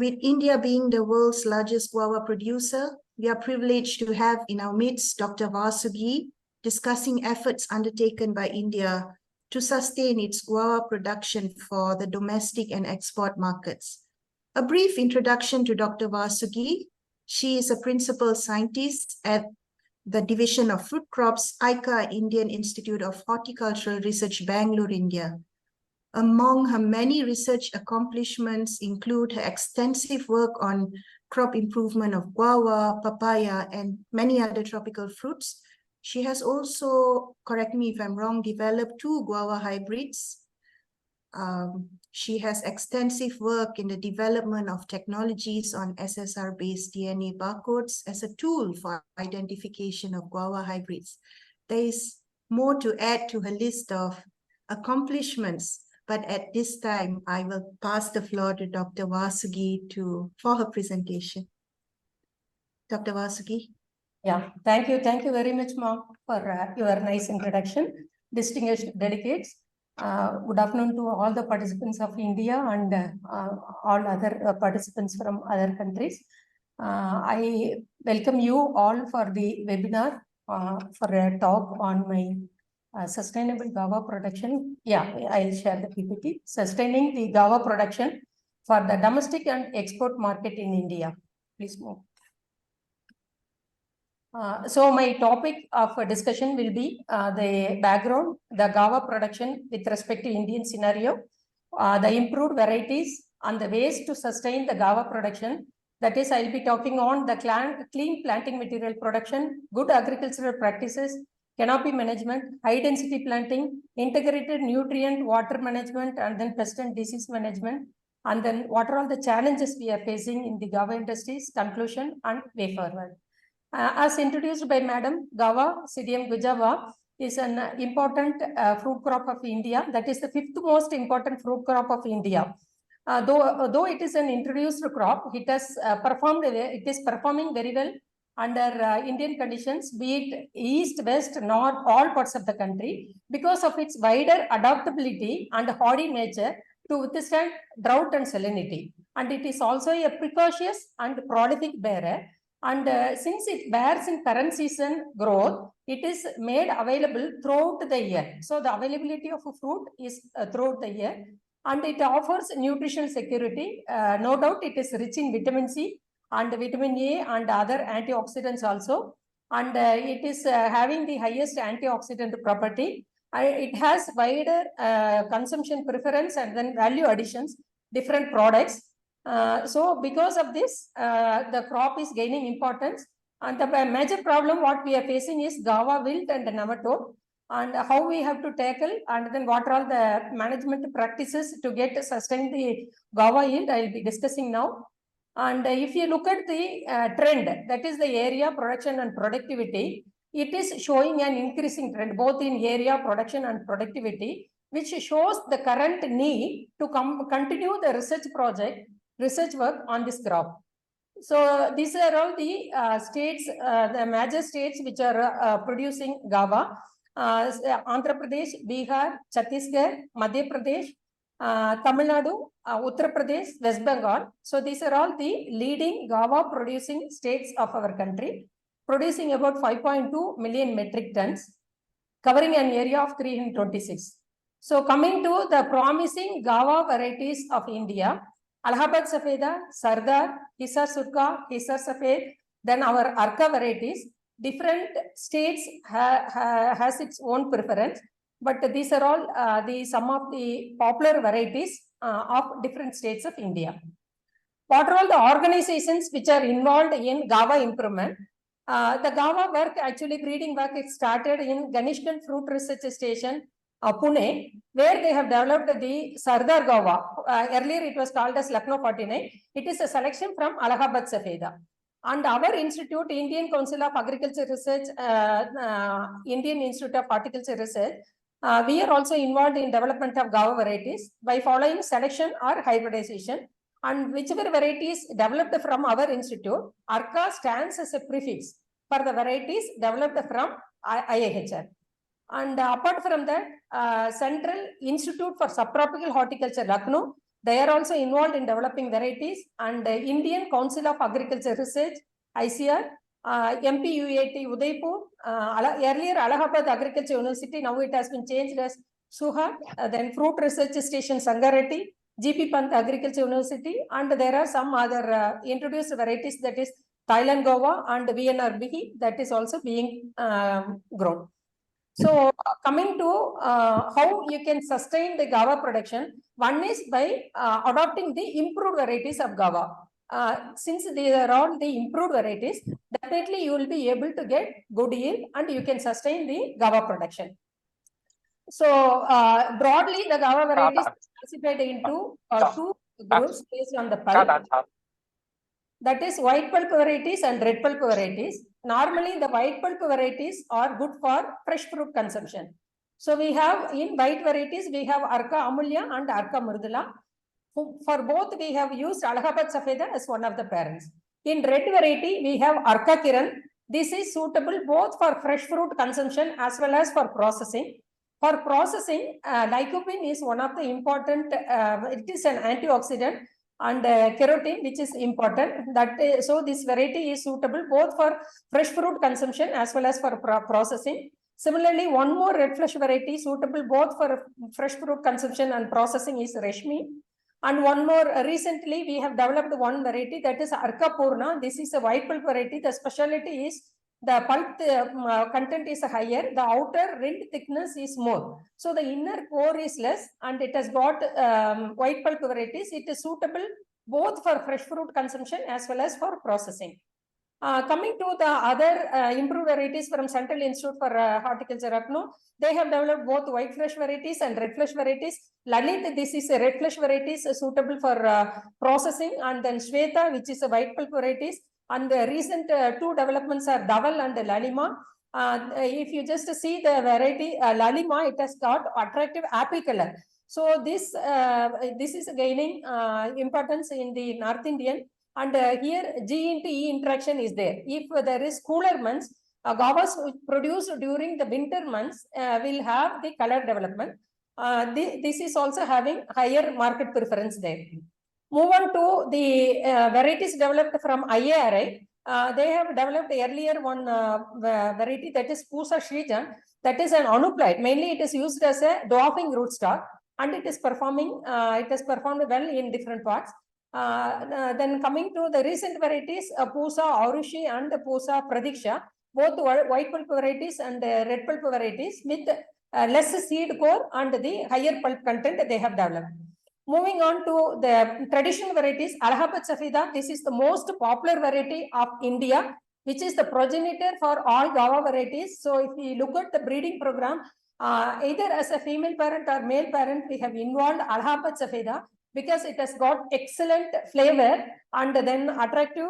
with India being the world's largest guava producer, we are privileged to have in our midst Dr. Vasugi discussing efforts undertaken by India to sustain its guava production for the domestic and export markets. A brief introduction to Dr. Vasugi. She is a principal scientist at the Division of Fruit Crops, ICAR Indian Institute of Horticultural Research, Bengaluru, India. Among her many research accomplishments include her extensive work on crop improvement of guava, papaya, and many other tropical fruits. She has also, correct me if I'm wrong, developed 2 guava hybrids. She has extensive work in the development of technologies on SSR-based DNA barcodes as a tool for identification of guava hybrids. There is more to add to her list of accomplishments, but at this time, I will pass the floor to Dr. Vasugi for her presentation. Dr. Vasugi. Yeah, thank you. Thank you very much, Mom, for your nice introduction. Distinguished delegates. Good afternoon to all the participants of India and all other participants from other countries. I welcome you all for the webinar for a talk on my sustainable guava production. Yeah, I'll share the PPT. Sustaining the guava production for the domestic and export market in India. Please move. So my topic of discussion will be the background, the guava production with respect to Indian scenario, the improved varieties and the ways to sustain the guava production. That is, I'll be talking on the clean planting material production, good agricultural practices, canopy management, high density planting, integrated nutrient water management, and then pest and disease management. And then what are all the challenges we are facing in the guava industries, conclusion and way forward. As introduced by Madam, Guava, Psidium gujava, is an important fruit crop of India. That is the 5th most important fruit crop of India. Though it is an introduced crop, it has it is performing very well under Indian conditions, be it east, west, north, all parts of the country, because of its wider adaptability and hardy nature to withstand drought and salinity. And it is also a precocious and prolific bearer. And since it bears in current season growth, it is made available throughout the year. So the availability of a fruit is throughout the year, and it offers nutritional security. No doubt it is rich in vitamin C and vitamin A and other antioxidants also. And it is having the highest antioxidant property. It has wider consumption preference and then value additions, different products. So because of this, the crop is gaining importance, and the major problem what we are facing is guava wilt and nematode, and how we have to tackle, and then what are all the management practices to get sustain the guava yield, I will be discussing now. And if you look at the trend, that is the area, production and productivity, it is showing an increasing trend both in area, production and productivity, which shows the current need to continue the research work on this crop. So these are all the states, the major states which are producing guava. Andhra Pradesh, Bihar, Chhattisgarh, Madhya Pradesh, Tamil Nadu, Uttar Pradesh, West Bengal. So these are all the leading guava producing states of our country, producing about 5.2 million metric tons, covering an area of 326. So coming to the promising guava varieties of India, Allahabad Safeda, Sardar, Hisar Surka, Hisar Safed, then our Arka varieties. Different states has its own preference, but these are all some of the popular varieties of different states of India. What are all the organizations which are involved in guava improvement? The guava work, actually breeding work, it started in Ganishkan Fruit Research Station, Pune, where they have developed the Sardar Guava. Earlier it was called as Lucknow 49. It is a selection from Allahabad Safeda. And our institute, Indian Council of Agriculture Research, Indian Institute of Horticulture Research, we are also involved in development of guava varieties by following selection or hybridization. And whichever varieties developed from our institute, Arka stands as a prefix for the varieties developed from IIHR. And apart from that, Central Institute for Subtropical Horticulture, Lucknow, They are also involved in developing varieties, and Indian Council of Agriculture Research, ICAR, MPUAT Udaipur, earlier Allahabad Agriculture University, now it has been changed as Suhat, then Fruit Research Station Sangareddy, GP Pant Agriculture University, and there are some other introduced varieties, that is Thailand Guava and VNR Bihi, that is also being grown. So coming to how you can sustain the Guava production, one is by adopting the improved varieties of Guava. Since these are all the improved varieties, definitely you will be able to get good yield and you can sustain the Guava production. So broadly, the Guava varieties are classified into two groups based on the pulp. That is white pulp varieties and red pulp varieties. Normally, the white pulp varieties are good for fresh fruit consumption. So we have in white varieties, we have Arka Amulya and Arka Murdula. For both, we have used Allahabad Safeda as one of the parents. In red variety, we have Arka Kiran. This is suitable both for fresh fruit consumption as well as for processing. For processing, lycopene is one of the important, it is an antioxidant, and carotene, which is important. So this variety is suitable both for fresh fruit consumption as well as for processing. Similarly, one more red flesh variety suitable both for fresh fruit consumption and processing is Reshmi. And one more, recently we have developed one variety, that is Arka Purna. This is a white pulp variety. The specialty is the pulp content is higher, the outer rind thickness is more. So the inner core is less, and it has got white pulp varieties. It is suitable both for fresh fruit consumption as well as for processing. Coming to the other improved varieties from Central Institute for Horticulture, Lucknow, they have developed both white flesh varieties and red flesh varieties. Lalit, this is a red flesh varieties suitable for processing, and then Shweta, which is a white pulp varieties. And the recent two developments are Daval and Lalima. If you just see the variety Lalima, it has got attractive apple color. So this is gaining importance in the North Indian. And here G into E interaction is there. If there is cooler months, guavas produced during the winter months will have the color development. This is also having higher market preference there. Move on to the varieties developed from IARI. They have developed earlier one variety, that is Pusa Shrijan. That is an anuplite. Mainly it is used as a dwarfing rootstock, and it is performing, it has performed well in different parts. Then coming to the recent varieties, Pusa Arushi and Pusa Pradiksha, both white pulp varieties and red pulp varieties with less seed core and the higher pulp content they have developed. Moving on to the traditional varieties, Allahabad Safeda, this is the most popular variety of India, which is the progenitor for all Guava varieties. So if we look at the breeding program, either as a female parent or male parent, we have involved Allahabad Safeda because it has got excellent flavor and then attractive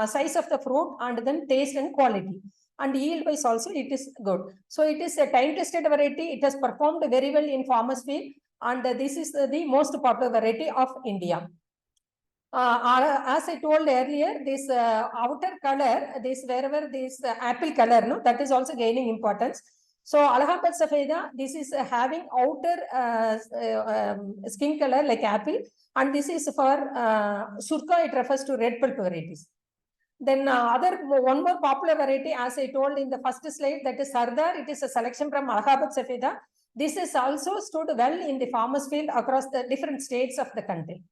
size of the fruit and then taste and quality. And yield wise also it is good. So it is a time tested variety. It has performed very well in farmers field, and this is the most popular variety of India. As I told earlier, this outer color, this wherever this apple color, no, that is also gaining importance. So Allahabad Safeda, this is having outer skin color like apple, and this is for Surka, it refers to red pulp varieties. Then one more popular variety, as I told in the first slide, that is Sardar. It is a selection from Allahabad Safeda. This is also stood well in the farmers field across the different states of the country.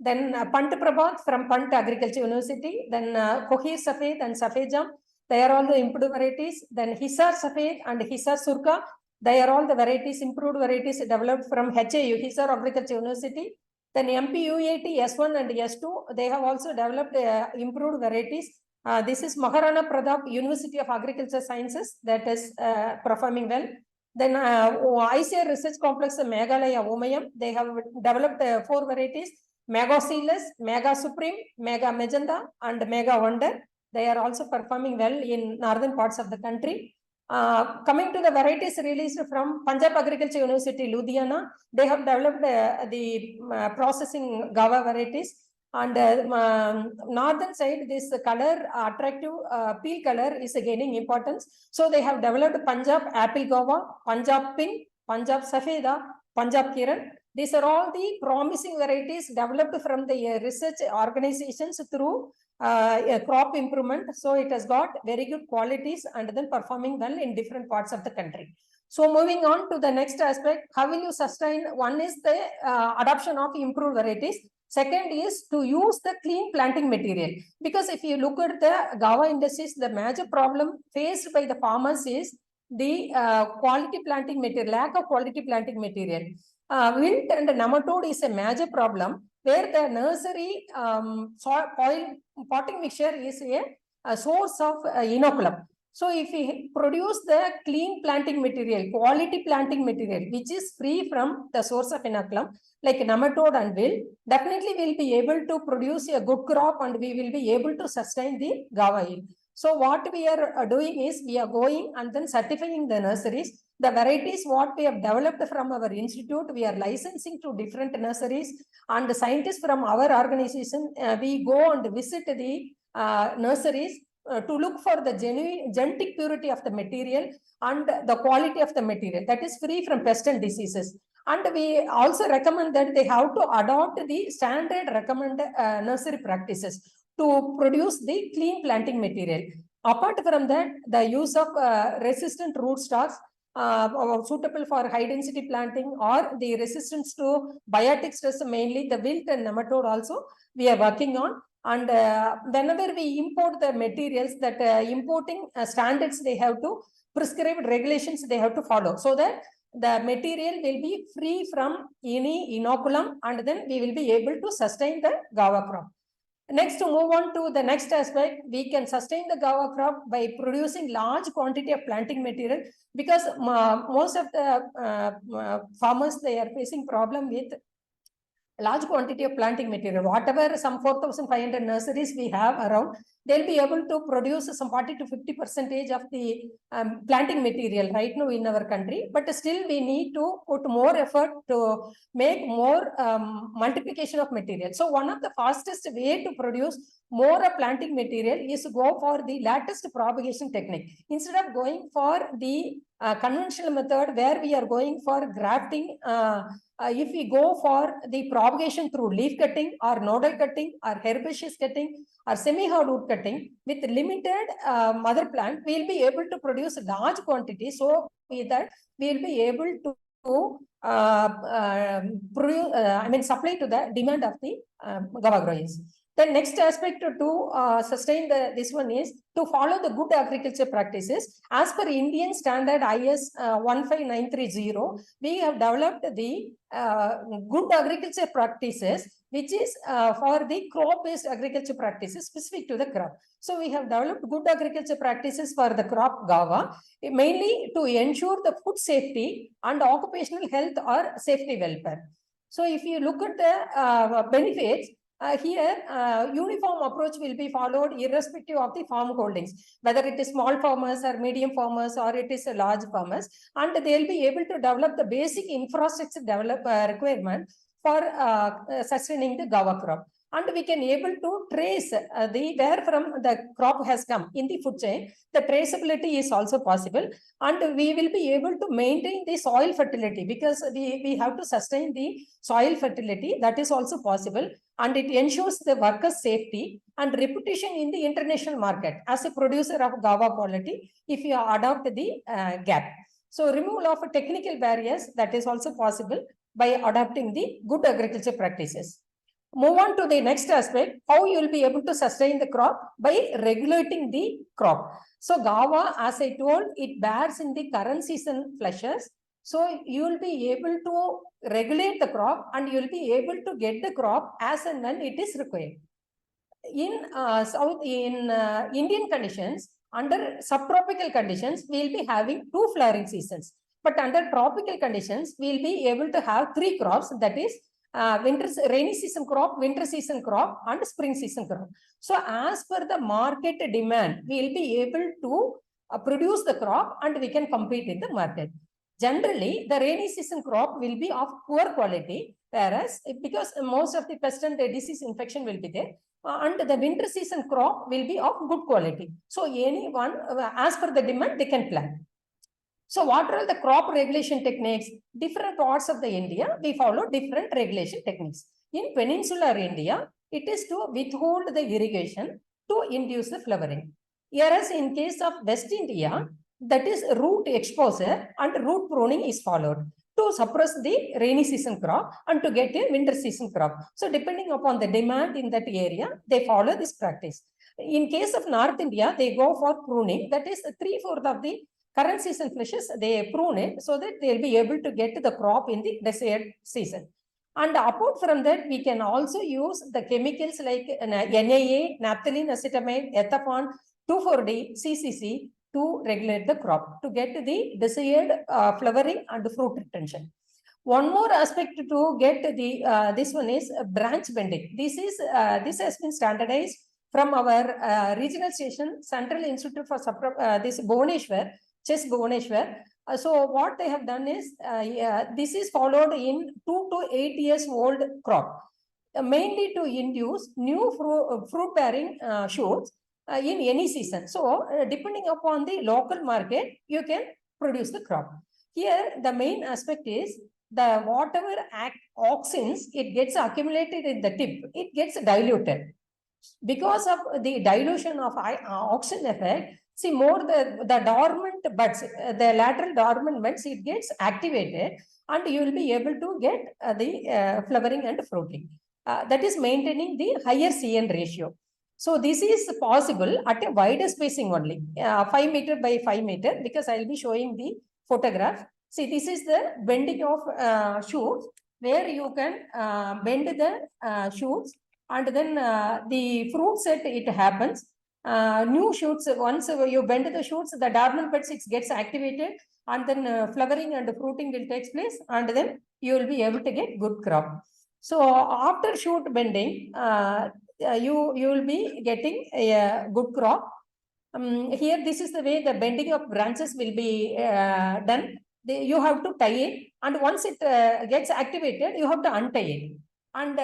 Then Pant Prabhat from Pant Agriculture University. Then Kohir Safed and Safedjam. They are all the improved varieties. Then Hisar Safed and Hisar Surka. They are all the varieties, improved varieties developed from HAU, Hisar Agriculture University. Then MPUAT S1 and S2, they have also developed improved varieties. This is Maharana Pratap University of Agriculture Sciences that is performing well. Then ICAR Research Complex Meghalaya Umayam, they have developed 4 varieties: Mega Seedless, Mega Supreme, Mega Magenta, and Mega Wonder. They are also performing well in northern parts of the country. Coming to the varieties released from Punjab Agriculture University, Ludhiana, they have developed the processing Guava varieties. And northern side, this color, attractive peel color is gaining importance. So they have developed Punjab Apple Guava, Punjab Pink, Punjab Safeda, Punjab Kiran. These are all the promising varieties developed from the research organizations through crop improvement. So it has got very good qualities and then performing well in different parts of the country. So moving on to the next aspect, how will you sustain? One is the adoption of improved varieties. Second is to use the clean planting material. Because if you look at the guava industries, the major problem faced by the farmers is the quality planting material, lack of quality planting material. Wilt and nematode is a major problem where the nursery soil potting mixture is a source of inoculum. So if we produce the clean planting material, quality planting material, which is free from the source of inoculum, like nematode and wilt, definitely we'll be able to produce a good crop and we will be able to sustain the guava yield. So what we are doing is we are going and then certifying the nurseries. The varieties what we have developed from our institute, we are licensing to different nurseries, and the scientists from our organization, we go and visit the nurseries to look for the genuine genetic purity of the material and the quality of the material that is free from pest and diseases. And we also recommend that they have to adopt the standard recommended nursery practices to produce the clean planting material. Apart from that, the use of resistant rootstocks suitable for high density planting or the resistance to biotic stress, mainly the wilt and nematode also we are working on. And whenever we import the materials, that importing standards, they have to prescribed regulations they have to follow, so that the material will be free from any inoculum, and then we will be able to sustain the guava crop. Next, to move on to the next aspect, we can sustain the guava crop by producing large quantity of planting material, because most of the farmers, they are facing problem with large quantity of planting material. Whatever some 4,500 nurseries we have around, they'll be able to produce some 40 to 50% of the planting material right now in our country. But still we need to put more effort to make more multiplication of material. So one of the fastest way to produce more planting material is to go for the latest propagation technique. Instead of going for the conventional method where we are going for grafting, if we go for the propagation through leaf cutting or nodal cutting or herbaceous cutting or semi-hardwood cutting with limited mother plant, we will be able to produce large quantities, so that we will be able to produce, supply to the demand of the guava growers. The next aspect to sustain this one is to follow the good agriculture practices. As per Indian standard IS 15930, we have developed the good agriculture practices, which is for the crop-based agriculture practices specific to the crop. So we have developed good agriculture practices for the crop guava, mainly to ensure the food safety and occupational health or safety welfare. So if you look at the benefits, here uniform approach will be followed irrespective of the farm holdings, whether it is small farmers or medium farmers or it is large farmers, and they'll be able to develop the basic infrastructure requirement for sustaining the guava crop. And we can able to trace the where from the crop has come in the food chain. The traceability is also possible, and we will be able to maintain the soil fertility, because we have to sustain the soil fertility. That is also possible, and it ensures the workers' safety and reputation in the international market as a producer of guava quality if you adopt the GAP. So removal of technical barriers, that is also possible by adopting the good agriculture practices. Move on to the next aspect, how you will be able to sustain the crop by regulating the crop. So guava, as I told, it bears in the current season flushes. So you will be able to regulate the crop and you will be able to get the crop as and when it is required. In Indian conditions, under subtropical conditions, we will be having 2 flowering seasons. But under tropical conditions, we will be able to have 3 crops, that is rainy season crop, winter season crop, and spring season crop. So as per the market demand, we will be able to produce the crop and we can compete in the market. Generally, the rainy season crop will be of poor quality, whereas because most of the pest and disease infection will be there, and the winter season crop will be of good quality. So anyone, as per the demand, they can plant. So what are the crop regulation techniques? Different parts of the India, we follow different regulation techniques. In peninsular India, it is to withhold the irrigation to induce the flowering. Whereas in case of West India, that is root exposure and root pruning is followed to suppress the rainy season crop and to get a winter season crop. So depending upon the demand in that area, they follow this practice. In case of North India, they go for pruning. That is 3/4 of the current season flushes, they prune it so that they'll be able to get the crop in the desired season. And apart from that, we can also use the chemicals like NAA, naphthalene acetamide, ethapon, 2,4-D, CCC to regulate the crop to get the desired flowering and fruit retention. One more aspect to get the this one is branch bending. This has been standardized from our regional station, Central Institute for this Bhubaneswar, Chess Bhubaneswar. So what they have done is, this is followed in 2 to 8 years old crop, mainly to induce new fruit bearing shoots in any season. So depending upon the local market, you can produce the crop. Here, the main aspect is the whatever auxins, it gets accumulated in the tip, it gets diluted. Because of the dilution of auxin effect, see more the dormant buds, the lateral dormant buds, it gets activated and you will be able to get the flowering and fruiting. That is maintaining the higher CN ratio. So this is possible at a wider spacing only, 5 meter by 5 meter, because I will be showing the photograph. See, this is the bending of shoots where you can bend the shoots and then the fruit set, it happens. New shoots, once you bend the shoots, the dormant buds, it gets activated and then flowering and fruiting will take place and then you will be able to get good crop. So after shoot bending, you will be getting a good crop. Here, this is the way the bending of branches will be done. You have to tie it and once it gets activated, you have to untie it. And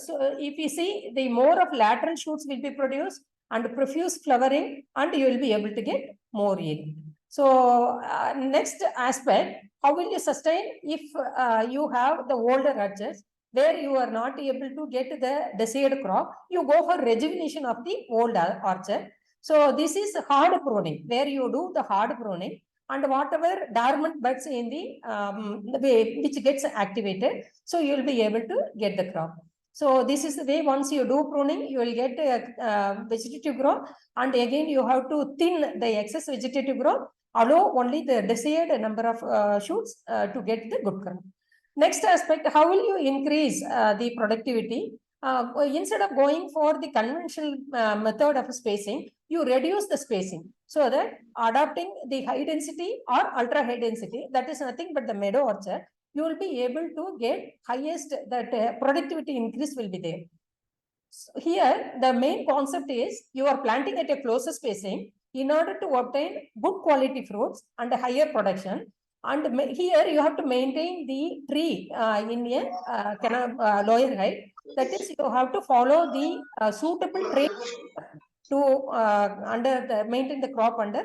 so if you see, the more of lateral shoots will be produced and profuse flowering and you will be able to get more yield. So next aspect, how will you sustain if you have the older orchards where you are not able to get the desired crop, you go for rejuvenation of the old orchard. So this is hard pruning, where you do the hard pruning and whatever dormant buds in the way which gets activated, so you will be able to get the crop. So this is the way, once you do pruning, you will get vegetative growth and again you have to thin the excess vegetative growth, allow only the desired number of shoots to get the good crop. Next aspect, how will you increase the productivity? Instead of going for the conventional method of spacing, you reduce the spacing so that adopting the high density or ultra high density, that is nothing but the meadow orchard, you will be able to get highest, that productivity increase will be there. So here, the main concept is you are planting at a closer spacing in order to obtain good quality fruits and a higher production. And here you have to maintain the tree in a lower height. That is, you have to follow the suitable tree to maintain the crop under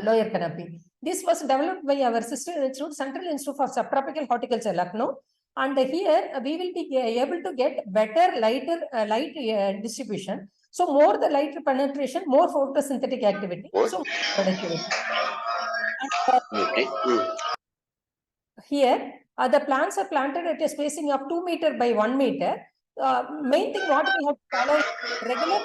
lower canopy. This was developed by our sister institute, Central Institute for Subtropical Horticulture, Lucknow. And here we will be able to get better light distribution. So more the light penetration, more photosynthetic activity. So productivity. Here, the plants are planted at a spacing of 2 meter by 1 meter. Main thing what we have to follow is regular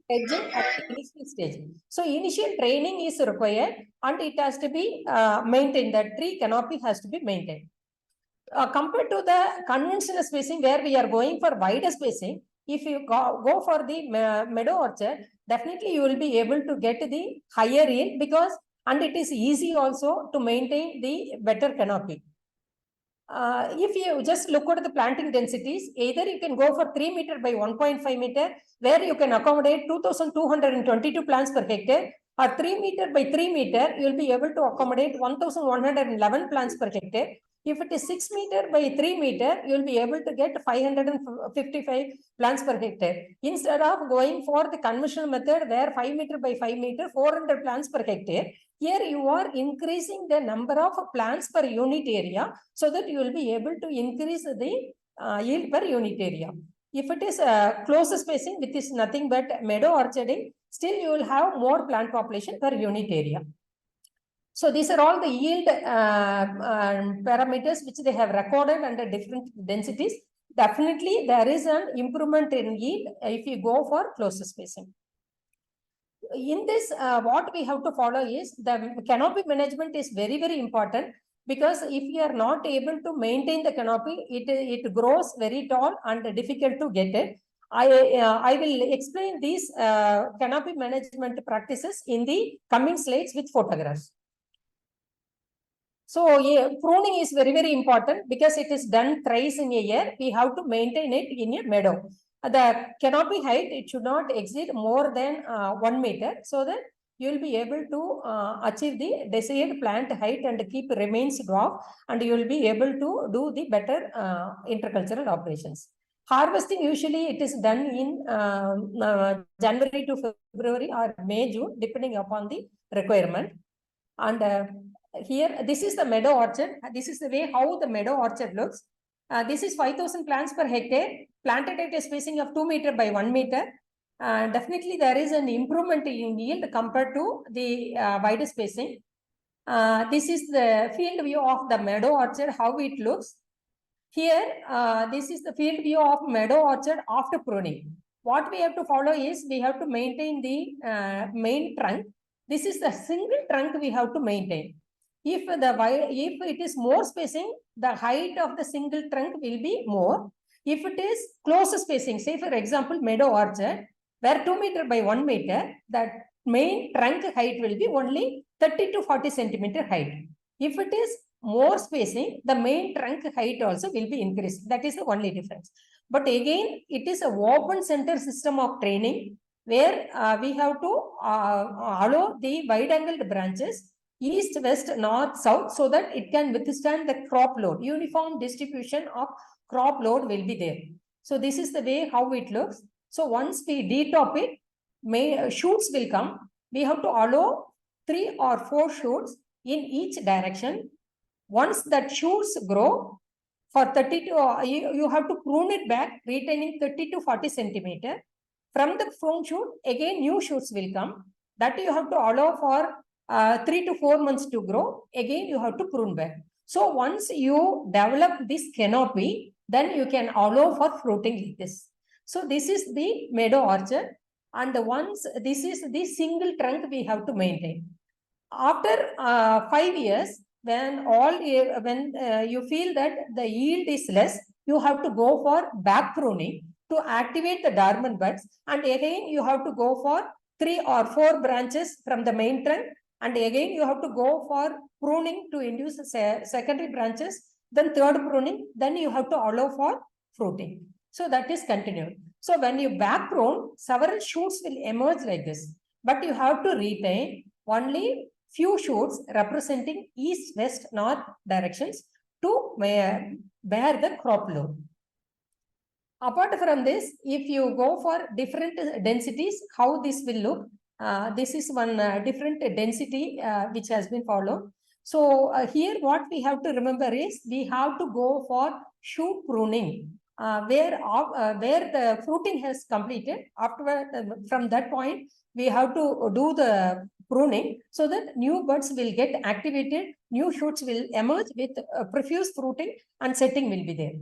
edging at the initial stage. So initial training is required and it has to be maintained. The tree canopy has to be maintained. Compared to the conventional spacing where we are going for wider spacing, if you go for the meadow orchard, definitely you will be able to get the higher yield because, and it is easy also to maintain the better canopy. If you just look at the planting densities, either you can go for 3 meter by 1.5 meter, where you can accommodate 2,222 plants per hectare, or 3 meter by 3 meter, you will be able to accommodate 1,111 plants per hectare. If it is 6 meter by 3 meter, you will be able to get 555 plants per hectare. Instead of going for the conventional method where 5 meter by 5 meter, 400 plants per hectare, here you are increasing the number of plants per unit area so that you will be able to increase the yield per unit area. If it is close spacing, which is nothing but meadow orcharding, still you will have more plant population per unit area. So these are all the yield parameters which they have recorded under different densities. Definitely there is an improvement in yield if you go for close spacing. In this, what we have to follow is the canopy management is very, very important, because if you are not able to maintain the canopy, it grows very tall and difficult to get it. I will explain these canopy management practices in the coming slides with photographs. So yeah, pruning is very, very important because it is done thrice in a year. We have to maintain it in a meadow. The canopy height, it should not exceed more than 1 meter, so that you will be able to achieve the desired plant height and keep remains dwarf, and you will be able to do the better intercultural operations. Harvesting, usually it is done in January to February or May, June, depending upon the requirement. And here, this is the meadow orchard. This is the way how the meadow orchard looks. This is 5,000 plants per hectare, planted at a spacing of 2 meter by 1 meter. Definitely there is an improvement in yield compared to the wider spacing. This is the field view of the meadow orchard, how it looks. Here, this is the field view of meadow orchard after pruning. What we have to follow is we have to maintain the main trunk. This is the single trunk we have to maintain. If it is more spacing, the height of the single trunk will be more. If it is close spacing, say for example, meadow orchard, where 2 meter by 1 meter, that main trunk height will be only 30 to 40 centimeter height. If it is more spacing, the main trunk height also will be increased. That is the only difference. But again, it is a open center system of training where we have to allow the wide angled branches east, west, north, south, so that it can withstand the crop load. Uniform distribution of crop load will be there. So this is the way how it looks. So once we detop it, shoots will come. We have to allow 3 or 4 shoots in each direction. Once that shoots grow for 30 to, you have to prune it back, retaining 30 to 40 centimeter. From the prune shoot, again new shoots will come. That you have to allow for 3 to 4 months to grow. Again, you have to prune back. So once you develop this canopy, then you can allow for fruiting like this. So this is the meadow orchard, and once this is the single trunk we have to maintain. After 5 years, when you feel that the yield is less, you have to go for back pruning to activate the dormant buds, and again you have to go for 3 or 4 branches from the main trunk, and again you have to go for pruning to induce secondary branches, then third pruning, then you have to allow for fruiting. So that is continued. So when you back prune, several shoots will emerge like this, but you have to retain only few shoots representing east, west, north directions to bear the crop load. Apart from this, if you go for different densities, how this will look, this is one different density which has been followed. So here what we have to remember is we have to go for shoot pruning where the fruiting has completed. After from that point, we have to do the pruning so that new buds will get activated, new shoots will emerge with profuse fruiting, and setting will be there.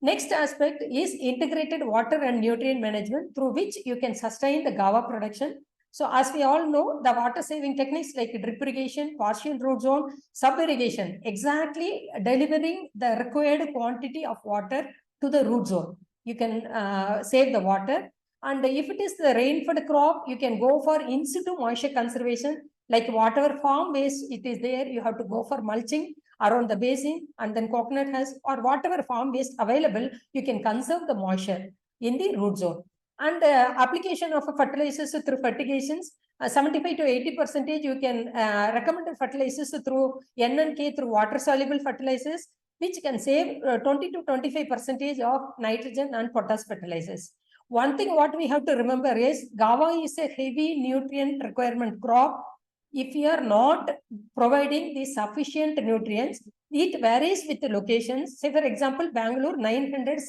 Next aspect is integrated water and nutrient management, through which you can sustain the Guava production. So as we all know, the water saving techniques like drip irrigation, partial root zone, sub-irrigation, exactly delivering the required quantity of water to the root zone. You can save the water. And if it is the rain-fed crop, you can go for in situ moisture conservation, like whatever farm waste it is there, you have to go for mulching around the basin, and then coconut husk or whatever farm waste available, you can conserve the moisture in the root zone. And application of fertilizers through fertigations, 75 to 80% you can recommend fertilizers through NNK, through water soluble fertilizers, which can save 20 to 25% of nitrogen and potash fertilizers. One thing what we have to remember is Guava is a heavy nutrient requirement crop. If you are not providing the sufficient nutrients, it varies with the locations. Say, for example, Bengaluru, 900,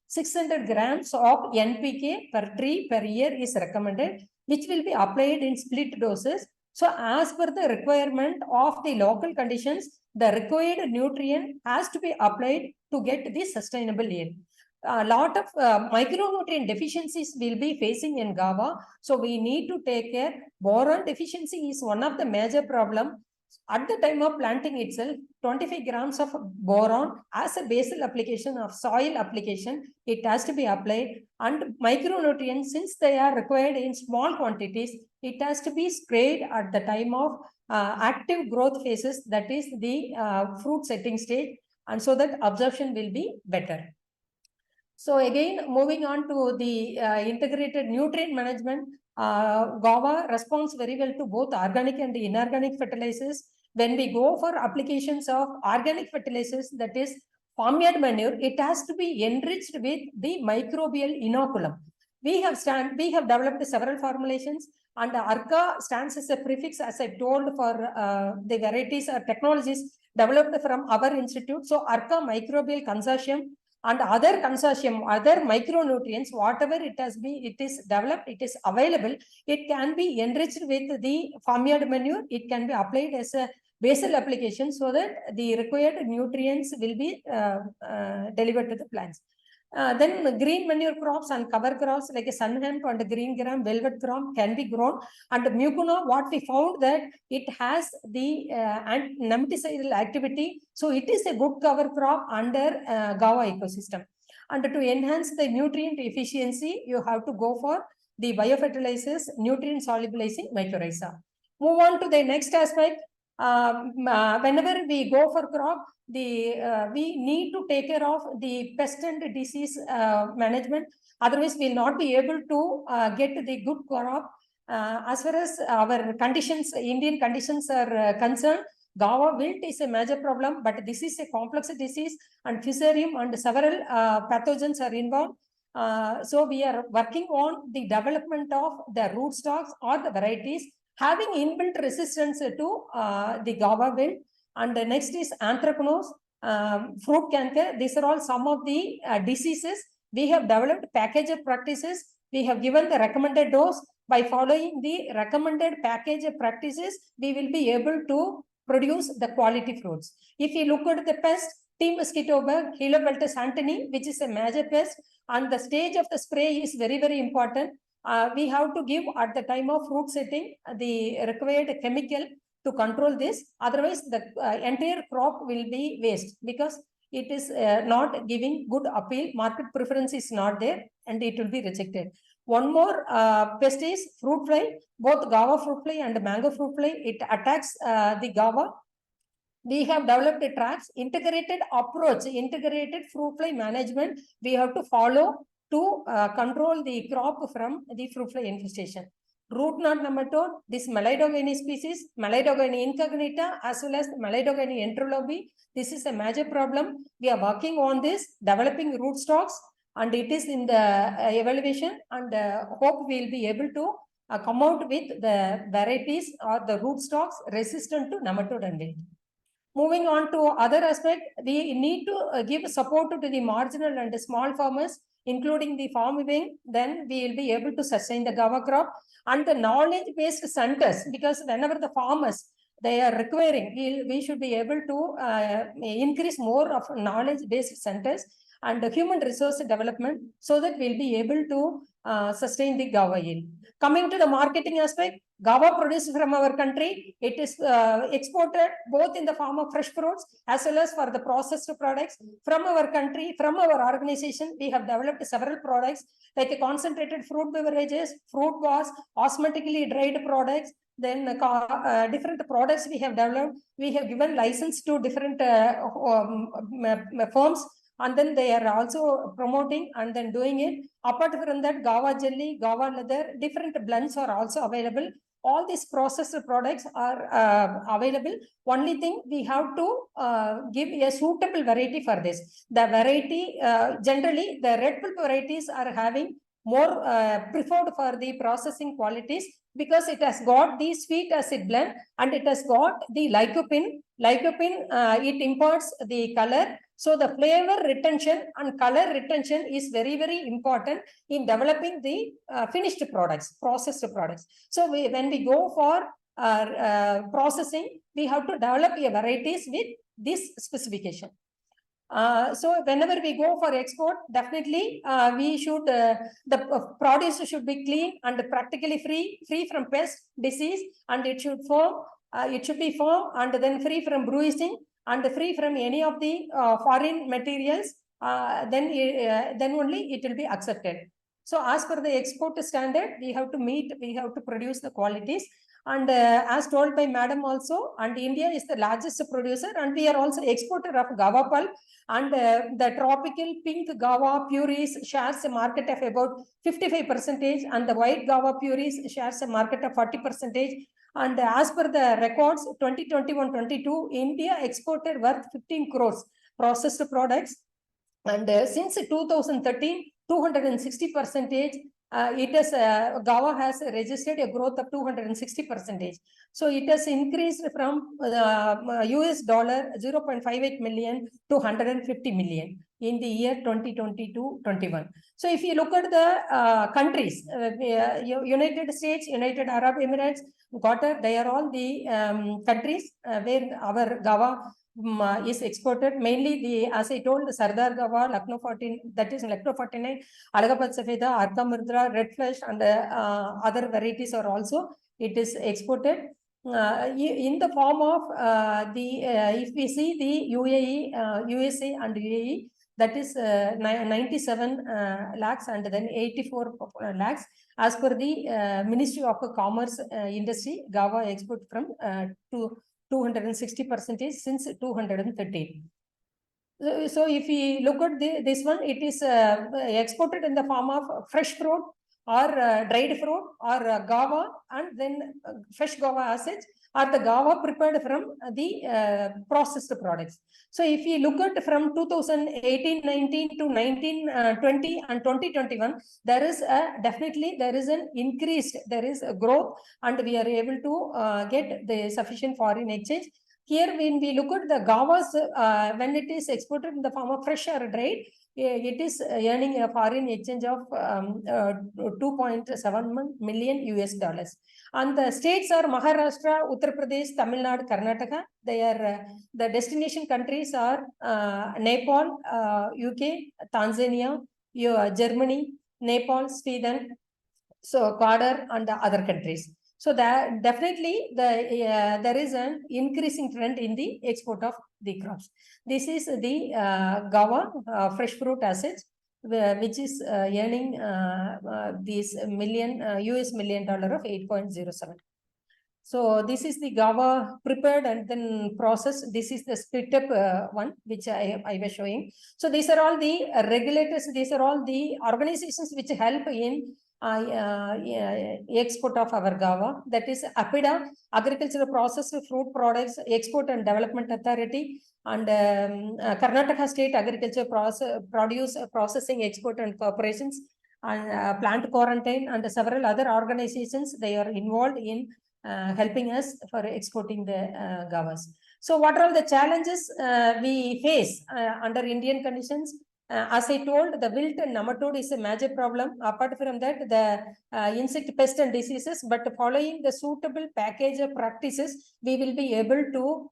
600 grams of NPK per tree per year is recommended, which will be applied in split doses. So, as per the requirement of the local conditions, the required nutrient has to be applied to get the sustainable yield. A lot of micronutrient deficiencies will be facing in Guava. So we need to take care. Boron deficiency is one of the major problem. At the time of planting itself, 25 grams of boron as a basal application of soil application, it has to be applied. And micronutrients, since they are required in small quantities, it has to be sprayed at the time of active growth phases, that is the fruit setting stage, and so that absorption will be better. So again, moving on to the integrated nutrient management, Guava responds very well to both organic and inorganic fertilizers. When we go for applications of organic fertilizers, that is farmyard manure, it has to be enriched with the microbial inoculum. We have developed several formulations, and ARCA stands as a prefix, as I told, for the varieties or technologies developed from our institute. So ARCA Microbial Consortium and other consortium, other micronutrients, whatever it is developed, it is available. It can be enriched with the farmyard manure. It can be applied as a basal application so that the required nutrients will be delivered to the plants. Then green manure crops and cover crops like a sun hemp and green gram, velvet gram can be grown. And mucuna, what we found that it has the nematicidal activity. So it is a good cover crop under Guava ecosystem. And to enhance the nutrient efficiency, you have to go for the biofertilizers, nutrient solubilizing mycorrhiza. Move on to the next aspect. Whenever we go for crop, we need to take care of the pest and disease management. Otherwise, we will not be able to get the good crop. As far as our conditions, Indian conditions are concerned, Guava wilt is a major problem, but this is a complex disease, and fusarium and several pathogens are involved. So we are working on the development of the rootstocks or the varieties having inbuilt resistance to the Guava wilt. And the next is anthracnose, fruit canker. These are all some of the diseases. We have developed package of practices. We have given the recommended dose. By following the recommended package of practices, we will be able to produce the quality fruits. If you look at the pest, tea mosquito bug, Helopeltis antony, which is a major pest, and the stage of the spray is very, very important. We have to give at the time of fruit setting the required chemical to control this. Otherwise, the entire crop will be waste because it is not giving good appeal. Market preference is not there, and it will be rejected. One more pest is fruit fly. Both Guava fruit fly and mango fruit fly, it attacks the Guava. We have developed a traps, integrated approach, integrated fruit fly management. We have to follow to control the crop from the fruit fly infestation. Root knot nematode, this Malidogeny species, Malidogeny incognita, as well as Malidogeny enterolobi. This is a major problem. We are working on this, developing rootstocks, and it is in the evaluation, and hope we will be able to come out with the varieties or the rootstocks resistant to nematode and wilt. Moving on to other aspect, we need to give support to the marginal and small farmers, including the farm wing. Then we will be able to sustain the Guava crop. And the knowledge-based centers, because whenever the farmers, they are requiring, we should be able to increase more of knowledge-based centers and human resource development, so that we'll be able to sustain the Guava yield. Coming to the marketing aspect, Guava produced from our country, it is exported both in the form of fresh fruits as well as for the processed products. From our country, from our organization, we have developed several products like a concentrated fruit beverages, fruit bars, osmotically dried products. Then different products we have developed. We have given license to different firms, and then they are also promoting and then doing it. Apart from that, Guava jelly, Guava leather, different blends are also available. all these processed products are available. Only thing we have to give a suitable variety for this. The variety, generally the red pulp varieties are having more preferred for the processing qualities because it has got the sweet acid blend and it has got the lycopene. Lycopene, it imparts the color. So the flavor retention and color retention is very, very important in developing the finished products, processed products. So when we go for processing, we have to develop a varieties with this specification. So whenever we go for export, definitely we should, the produce should be clean and practically free from pest, disease, and it should form, it should be firm and then free from bruising and free from any of the foreign materials. Then only it will be accepted. So as per the export standard, we have to produce the qualities. And as told by Madam also, and India is the largest producer, and we are also exporter of Guava pulp. And the tropical pink Guava purees shares a market of about 55%, and the white Guava purees shares a market of 40%. And as per the records, 2021-22, India exported worth 15 crores processed products. And since 2013, 260%. It has Guava has registered a growth of 260%. So it has increased from US dollar 0.58 million to 150 million in the year 2022-21. So if you look at the countries, United States, United Arab Emirates, Qatar, they are all the countries where our Guava is exported. Mainly the, as I told, the Sardar Guava, Lucknow 14, that is Lucknow 49, Alagapad Safeda, Arka Murdra, Red Flesh, and other varieties are also, it is exported. In the form of if we see the UAE, USA and UAE, that is 97 lakhs and then 84 lakhs. As per the Ministry of Commerce Industry, Guava export from to 260% since 213. So if we look at this one, it is exported in the form of fresh fruit or dried fruit or Guava, and then fresh Guava acids or the Guava prepared from the processed products. So if you look at from 2018-19 to 19-20 and 2021, there is definitely there is an increased, there is a growth, and we are able to get the sufficient foreign exchange. Here, when we look at the Guavas, when it is exported in the form of fresh or dried, it is earning a foreign exchange of 2.7 million US dollars. And the states are Maharashtra, Uttar Pradesh, Tamil Nadu, Karnataka. They are the destination countries are Nepal, UK, Tanzania, Germany, Nepal, Sweden, so Qatar, and the other countries. So that definitely there is an increasing trend in the export of the crops. This is the Guava fresh fruit assets, which is earning this US million of 8.07. So this is the Guava prepared and then processed. This is the split up one, which I was showing. So these are all the regulators. These are all the organizations which help in export of our Guava. That is APIDA, Agricultural Processed Fruit Products Export and Development Authority, and Karnataka State Agriculture Produce Processing Export and Corporations, and Plant Quarantine, and several other organizations. They are involved in helping us for exporting the Guavas. So what are all the challenges we face under Indian conditions? As I told, the wilt and nematode is a major problem. Apart from that, the insect pest and diseases, but following the suitable package of practices, we will be able to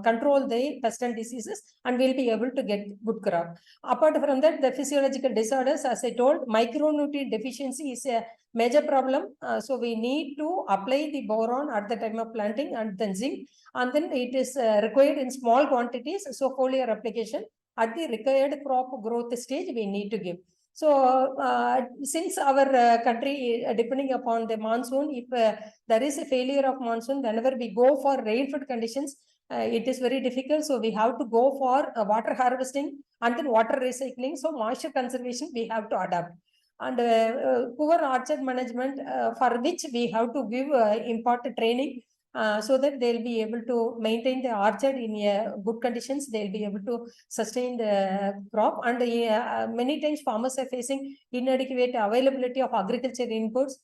control the pest and diseases, and we'll be able to get good crop. Apart from that, the physiological disorders, as I told, micronutrient deficiency is a major problem. So we need to apply the boron at the time of planting, and then zinc, and then it is required in small quantities. So foliar application at the required crop growth stage we need to give. So since our country depending upon the monsoon, if there is a failure of monsoon, whenever we go for rainfed conditions, it is very difficult. So we have to go for water harvesting and then water recycling. So moisture conservation we have to adapt. and poor orchard management, for which we have to give important training, so that they'll be able to maintain the orchard in good conditions. They'll be able to sustain the crop, and many times farmers are facing inadequate availability of agricultural inputs.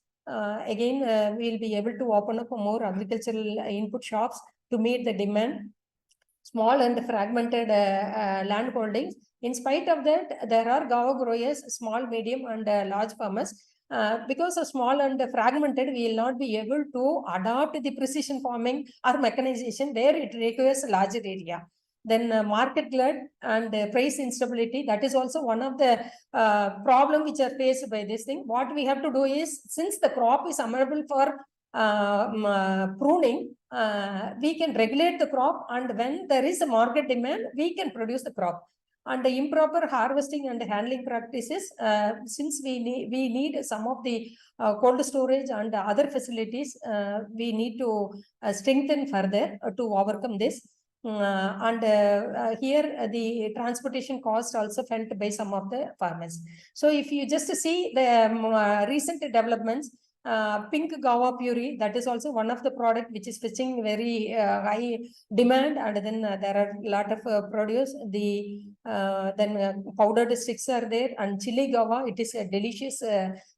Again, we'll be able to open up more agricultural input shops to meet the demand. Small and fragmented land holdings. In spite of that, there are Guava growers, small, medium, and large farmers. Because of small and fragmented, we will not be able to adopt the precision farming or mechanization where it requires a larger area. Then market glut and price instability, that is also one of the problem which are faced by this thing. What we have to do is, since the crop is amenable for pruning, we can regulate the crop, and when there is a market demand, we can produce the crop. And the improper harvesting and handling practices, since we need some of the cold storage and other facilities, we need to strengthen further to overcome this. Here the transportation cost also felt by some of the farmers. So if you just see the recent developments, pink guava puree, that is also one of the product which is fetching very high demand, and then there are a lot of produce. The then powdered sticks are there, and chili guava, it is a delicious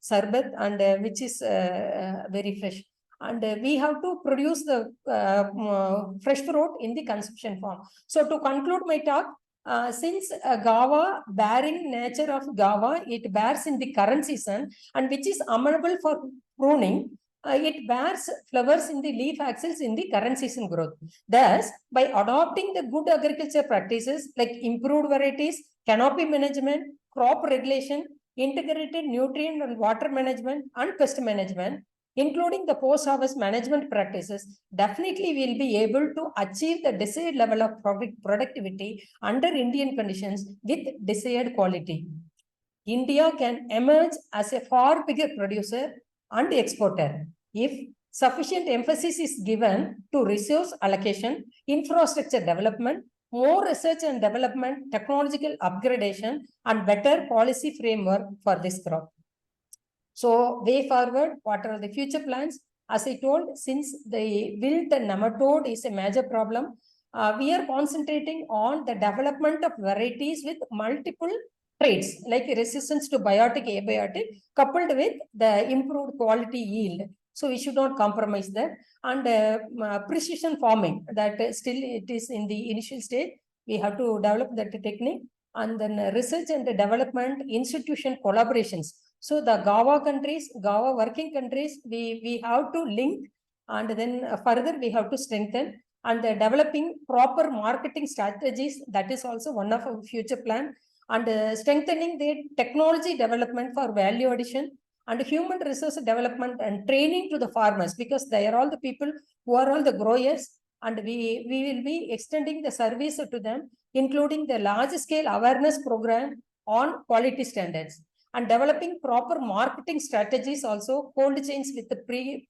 sarbat, and which is very fresh. And we have to produce the fresh fruit in the consumption form. So to conclude my talk, since guava, bearing nature of guava, it bears in the current season, and which is amenable for pruning, it bears flowers in the leaf axils in the current season growth. Thus, by adopting the good agriculture practices like improved varieties, canopy management, crop regulation, integrated nutrient and water management, and pest management, including the post-harvest management practices, definitely we'll be able to achieve the desired level of productivity under Indian conditions with desired quality. India can emerge as a far bigger producer and exporter if sufficient emphasis is given to resource allocation, infrastructure development, more research and development, technological upgradation, and better policy framework for this crop. So way forward, what are the future plans? As I told, since the wilt and nematode is a major problem, we are concentrating on the development of varieties with multiple traits like resistance to biotic, abiotic, coupled with the improved quality yield. So we should not compromise that. And precision farming, that still it is in the initial stage. We have to develop that technique. And then research and development institution collaborations. So the Guava countries, Guava working countries, we have to link, and then further we have to strengthen, and developing proper marketing strategies. That is also one of our future plan, and strengthening the technology development for value addition, and human resource development and training to the farmers, because they are all the people who are all the growers, and we will be extending the service to them, including the large scale awareness program on quality standards, and developing proper marketing strategies also, cold chains with the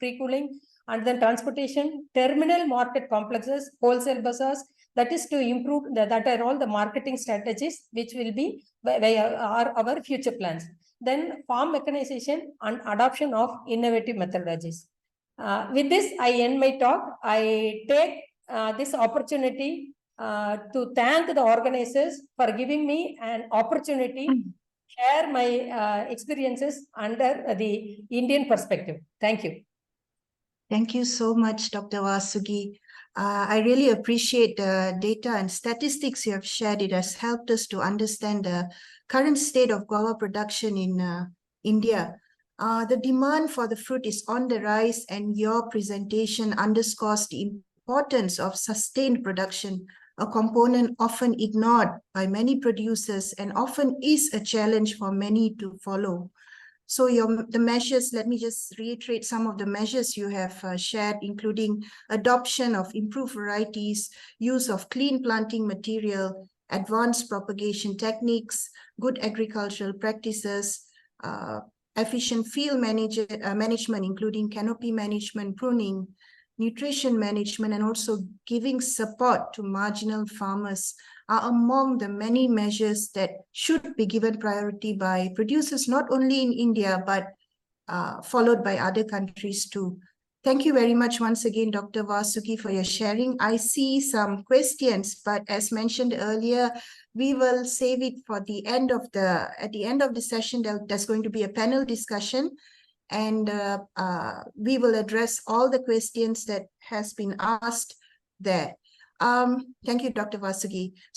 pre-cooling, and then transportation, terminal market complexes, wholesale bazaars. That is to improve, that are all the marketing strategies which will be are our future plans. Then farm mechanization and adoption of innovative methodologies. With this, I end my talk. I take this opportunity to thank the organizers for giving me an opportunity share my experiences under the Indian perspective. Thank you. Thank you so much, Dr. Vasugi. I really appreciate the data and statistics you have shared. It has helped us to understand the current state of guava production in India. The demand for the fruit is on the rise, and your presentation underscores the importance of sustained production, a component often ignored by many producers and often is a challenge for many to follow. So the measures, let me just reiterate some of the measures you have shared, including adoption of improved varieties, use of clean planting material, advanced propagation techniques, good agricultural practices, efficient field management, including canopy management, pruning, nutrition management, and also giving support to marginal farmers are among the many measures that should be given priority by producers, not only in India, but followed by other countries too. Thank you very much once again, Dr. Vasugi, for your sharing. I see some questions, but as mentioned earlier, we will save it for the end of at the end of the session. There's going to be a panel discussion, and we will address all the questions that has been asked there. Thank you, Dr. Vasugi.